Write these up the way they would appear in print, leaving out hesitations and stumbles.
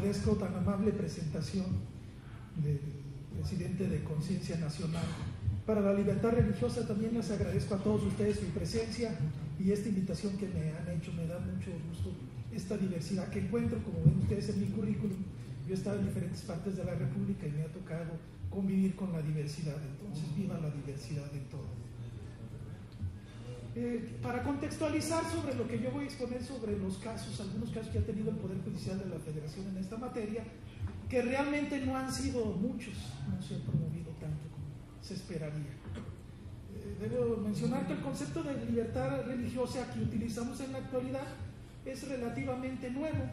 agradezco tan amable presentación del presidente de Conciencia Nacional para la Libertad Religiosa. También les agradezco a todos ustedes su presencia y esta invitación que me han hecho. Me da mucho gusto esta diversidad que encuentro. Como ven ustedes en mi currículum, yo he estado en diferentes partes de la República y me ha tocado convivir con la diversidad. Entonces, viva la diversidad en todo. Para contextualizar sobre lo que yo voy a exponer sobre los casos, algunos casos que ha tenido el Poder Judicial de la Federación en esta materia, que realmente no han sido muchos, no se ha promovido tanto como se esperaría. Debo mencionar que el concepto de libertad religiosa que utilizamos en la actualidad es relativamente nuevo.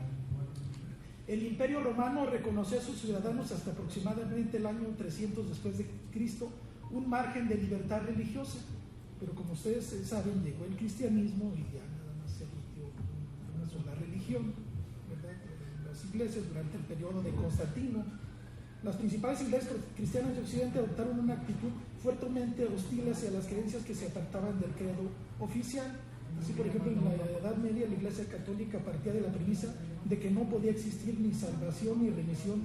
El Imperio Romano reconoció a sus ciudadanos hasta aproximadamente el año 300 después de Cristo un margen de libertad religiosa, pero como ustedes saben, llegó el cristianismo y ya nada más se emitió una sola religión, ¿verdad? Las iglesias durante el periodo de Constantino. Las principales iglesias cristianas de Occidente adoptaron una actitud fuertemente hostil hacia las creencias que se apartaban del credo oficial. Así, por ejemplo, en la Edad Media la Iglesia Católica partía de la premisa de que no podía existir ni salvación ni remisión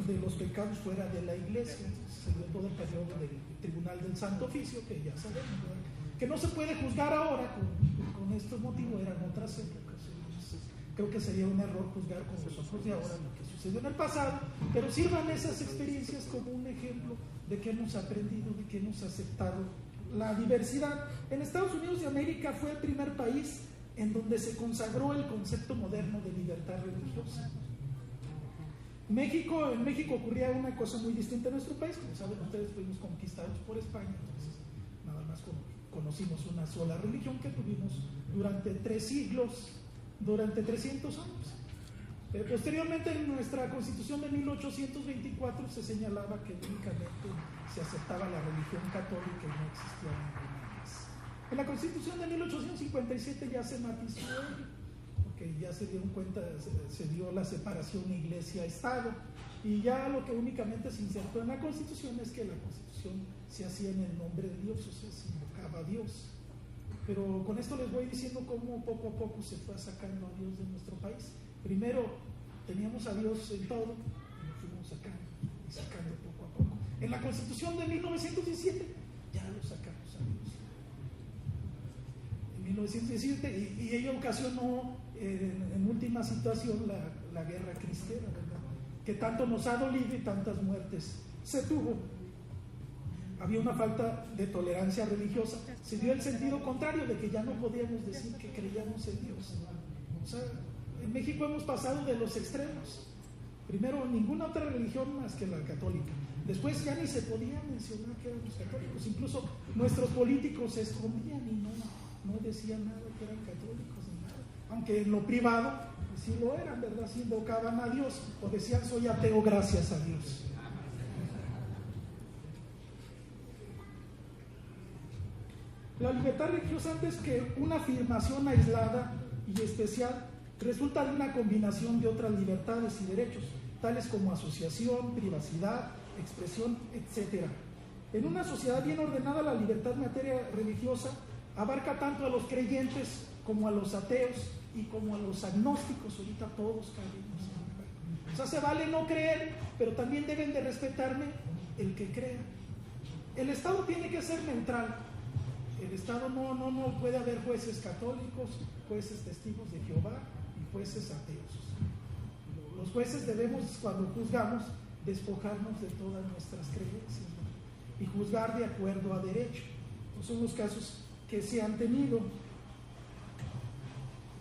de los pecados fuera de la Iglesia. Se dio todo el periodo del Tribunal del Santo Oficio, que ya sabemos, ¿verdad? Que no se puede juzgar ahora con estos motivos, eran otras épocas. Entonces, creo que sería un error juzgar con los ojos de ahora lo que sucedió en el pasado, pero sirvan esas experiencias como un ejemplo de que hemos aprendido, de que hemos aceptado la diversidad. En Estados Unidos de América fue el primer país en donde se consagró el concepto moderno de libertad religiosa. En México ocurría una cosa muy distinta en nuestro país. Como saben ustedes, fuimos conquistados por España, entonces nada más conocimos una sola religión que tuvimos durante 3 siglos, durante 300 años. Posteriormente, en nuestra Constitución de 1824 se señalaba que únicamente se aceptaba la religión católica y no existía ninguna más. En la Constitución de 1857 ya se matizó, porque ya se dieron cuenta, se dio la separación Iglesia-Estado, y ya lo que únicamente se insertó en la Constitución es que la Constitución se hacía en el nombre de Dios, o sea, se invocaba a Dios. Pero con esto les voy diciendo cómo poco a poco se fue sacando a Dios de nuestro país. Primero teníamos a Dios en todo y lo fuimos sacando poco a poco. En la Constitución de 1917 ya lo sacamos a Dios. En 1917, y ello ocasionó en última situación la guerra cristera, ¿verdad? Que tanto nos ha dolido y tantas muertes se tuvo. Había una falta de tolerancia religiosa. Se dio el sentido contrario de que ya no podíamos decir que creíamos en Dios. O sea, en México hemos pasado de los extremos. Primero, ninguna otra religión más que la católica. Después ya ni se podía mencionar que éramos católicos. Incluso nuestros políticos se escondían y no decían nada que eran católicos ni nada. Aunque en lo privado pues sí lo eran, ¿verdad? Sí invocaban a Dios o decían soy ateo gracias a Dios. La libertad religiosa, antes que una afirmación aislada y especial, resulta de una combinación de otras libertades y derechos, tales como asociación, privacidad, expresión, etc. En una sociedad bien ordenada, la libertad en materia religiosa abarca tanto a los creyentes como a los ateos y como a los agnósticos. Ahorita todos cabemos. O sea, se vale no creer, pero también deben de respetarme el que crea. El Estado tiene que ser neutral. El Estado no puede haber jueces católicos, jueces testigos de Jehová y jueces ateos. Los jueces debemos, cuando juzgamos, despojarnos de todas nuestras creencias, ¿no? Y juzgar de acuerdo a derecho. Estos son los casos que se han tenido.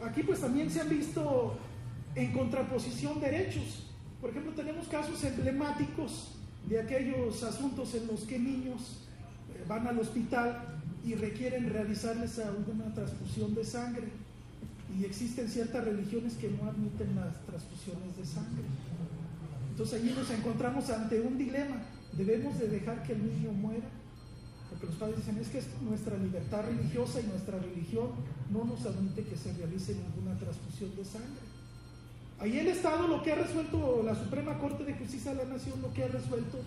Aquí pues también se han visto en contraposición derechos. Por ejemplo, tenemos casos emblemáticos de aquellos asuntos en los que niños van al hospital y requieren realizarles una transfusión de sangre, y existen ciertas religiones que no admiten las transfusiones de sangre. Entonces allí nos encontramos ante un dilema: ¿debemos de dejar que el niño muera? Porque los padres dicen, es que es nuestra libertad religiosa y nuestra religión no nos admite que se realice ninguna transfusión de sangre. Ahí el Estado, lo que ha resuelto, la Suprema Corte de Justicia de la Nación, lo que ha resuelto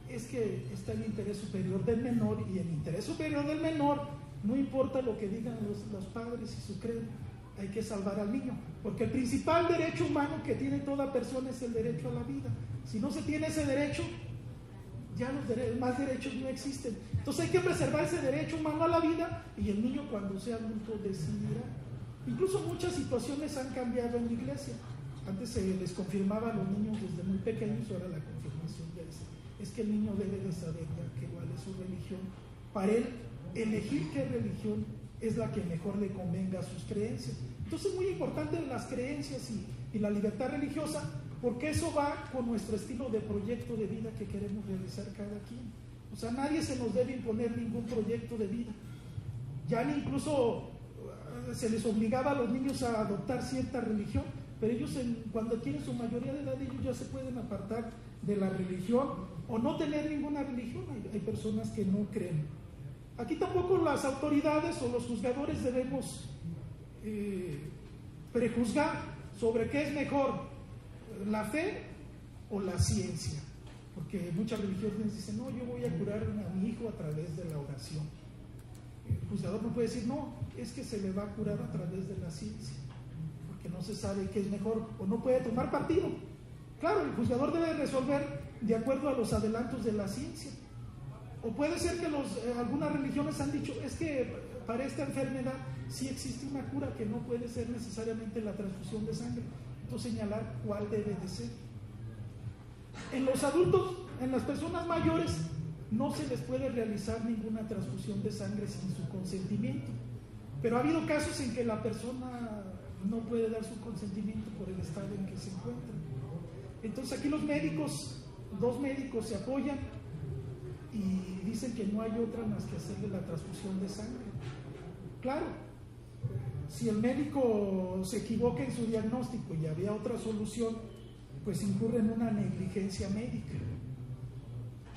es que está el interés superior del menor, y el interés superior del menor, no importa lo que digan los padres y su credo, hay que salvar al niño, porque el principal derecho humano que tiene toda persona es el derecho a la vida. Si no se tiene ese derecho, ya los más derechos no existen. Entonces hay que preservar ese derecho humano a la vida, y el niño cuando sea adulto decidirá. Incluso muchas situaciones han cambiado en la iglesia. Antes se les confirmaba a los niños desde muy pequeños, ahora la confirmación ya es que el niño debe de saber ya cuál es su religión, para él elegir qué religión es la que mejor le convenga a sus creencias. Entonces es muy importante las creencias y la libertad religiosa, porque eso va con nuestro estilo de proyecto de vida que queremos realizar cada quien. O sea, nadie se nos debe imponer ningún proyecto de vida. Ya ni incluso se les obligaba a los niños a adoptar cierta religión, pero ellos cuando adquieren su mayoría de edad, ellos ya se pueden apartar de la religión o no tener ninguna religión. Hay personas que no creen. Aquí tampoco las autoridades o los juzgadores debemos prejuzgar sobre qué es mejor, la fe o la ciencia, porque muchas religiones dicen, no, yo voy a curar a mi hijo a través de la oración. El juzgador no puede decir, no, es que se le va a curar a través de la ciencia, porque no se sabe qué es mejor, o no puede tomar partido. Claro, el juzgador debe resolver de acuerdo a los adelantos de la ciencia. O puede ser que algunas religiones han dicho, es que para esta enfermedad sí existe una cura, que no puede ser necesariamente la transfusión de sangre. Entonces señalar cuál debe de ser. En los adultos, en las personas mayores, no se les puede realizar ninguna transfusión de sangre sin su consentimiento. Pero ha habido casos en que la persona no puede dar su consentimiento por el estado en que se encuentra. Entonces aquí los médicos, 2 médicos se apoyan y dicen que no hay otra más que hacerle la transfusión de sangre. Claro, si el médico se equivoca en su diagnóstico y había otra solución, pues incurre en una negligencia médica.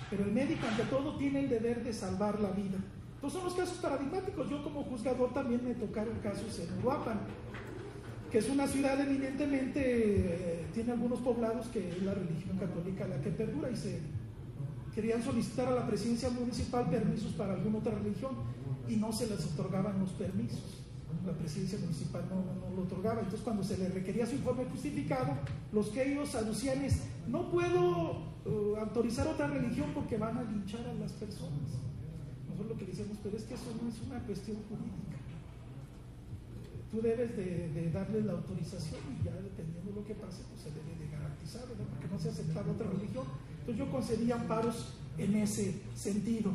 Pero el médico ante todo tiene el deber de salvar la vida. Entonces son los casos paradigmáticos. Yo como juzgador también me tocaron casos en Uruapan, que es una ciudad eminentemente, tiene algunos poblados que es la religión católica la que perdura, y se querían solicitar a la presidencia municipal permisos para alguna otra religión y no se les otorgaban los permisos. La presidencia municipal no lo otorgaba. Entonces cuando se les requería su informe justificado, los que ellos aducían es, no puedo autorizar otra religión porque van a linchar a las personas. Nosotros lo que decimos, pero es que eso no es una cuestión jurídica. Tú debes de darle la autorización y ya dependiendo de lo que pase, pues se debe de garantizar, ¿verdad? Porque no se aceptaba otra religión. Entonces yo concedía amparos en ese sentido.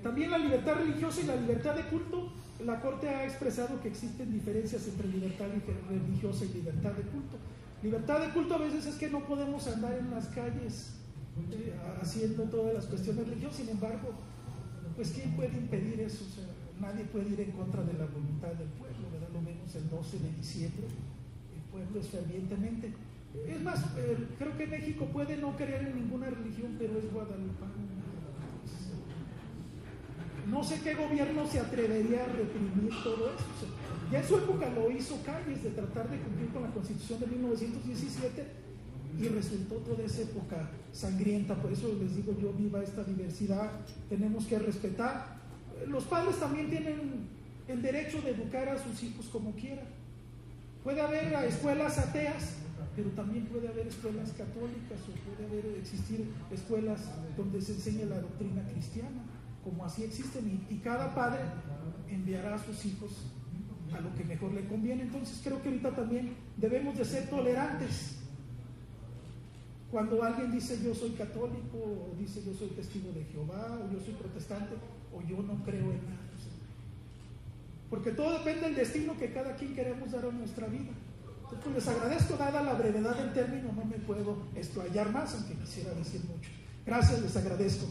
También la libertad religiosa y la libertad de culto. La Corte ha expresado que existen diferencias entre libertad religiosa y libertad de culto. Libertad de culto a veces es que no podemos andar en las calles haciendo todas las cuestiones religiosas. Sin embargo, pues ¿quién puede impedir eso? O sea, nadie puede ir en contra de la voluntad del pueblo, ¿verdad? Lo vemos el 12 de diciembre, el pueblo es fervientemente. Es más, creo que México puede no creer en ninguna religión, pero es guadalupano. No sé qué gobierno se atrevería a reprimir todo eso. O sea, ya en su época lo hizo Calles, de tratar de cumplir con la Constitución de 1917, y resultó toda esa época sangrienta. Por eso les digo yo, viva esta diversidad, tenemos que respetar. Los padres también tienen el derecho de educar a sus hijos como quieran. Puede haber escuelas ateas, pero también puede haber escuelas católicas, o puede existir escuelas donde se enseña la doctrina cristiana, como así existen, y cada padre enviará a sus hijos a lo que mejor le conviene. Entonces creo que ahorita también debemos de ser tolerantes. Cuando alguien dice yo soy católico, o dice yo soy testigo de Jehová, o yo soy protestante, o yo no creo en nada. Porque todo depende del destino que cada quien queremos dar a nuestra vida. Entonces pues les agradezco, dada la brevedad del término, no me puedo explayar más, aunque quisiera decir mucho. Gracias, les agradezco.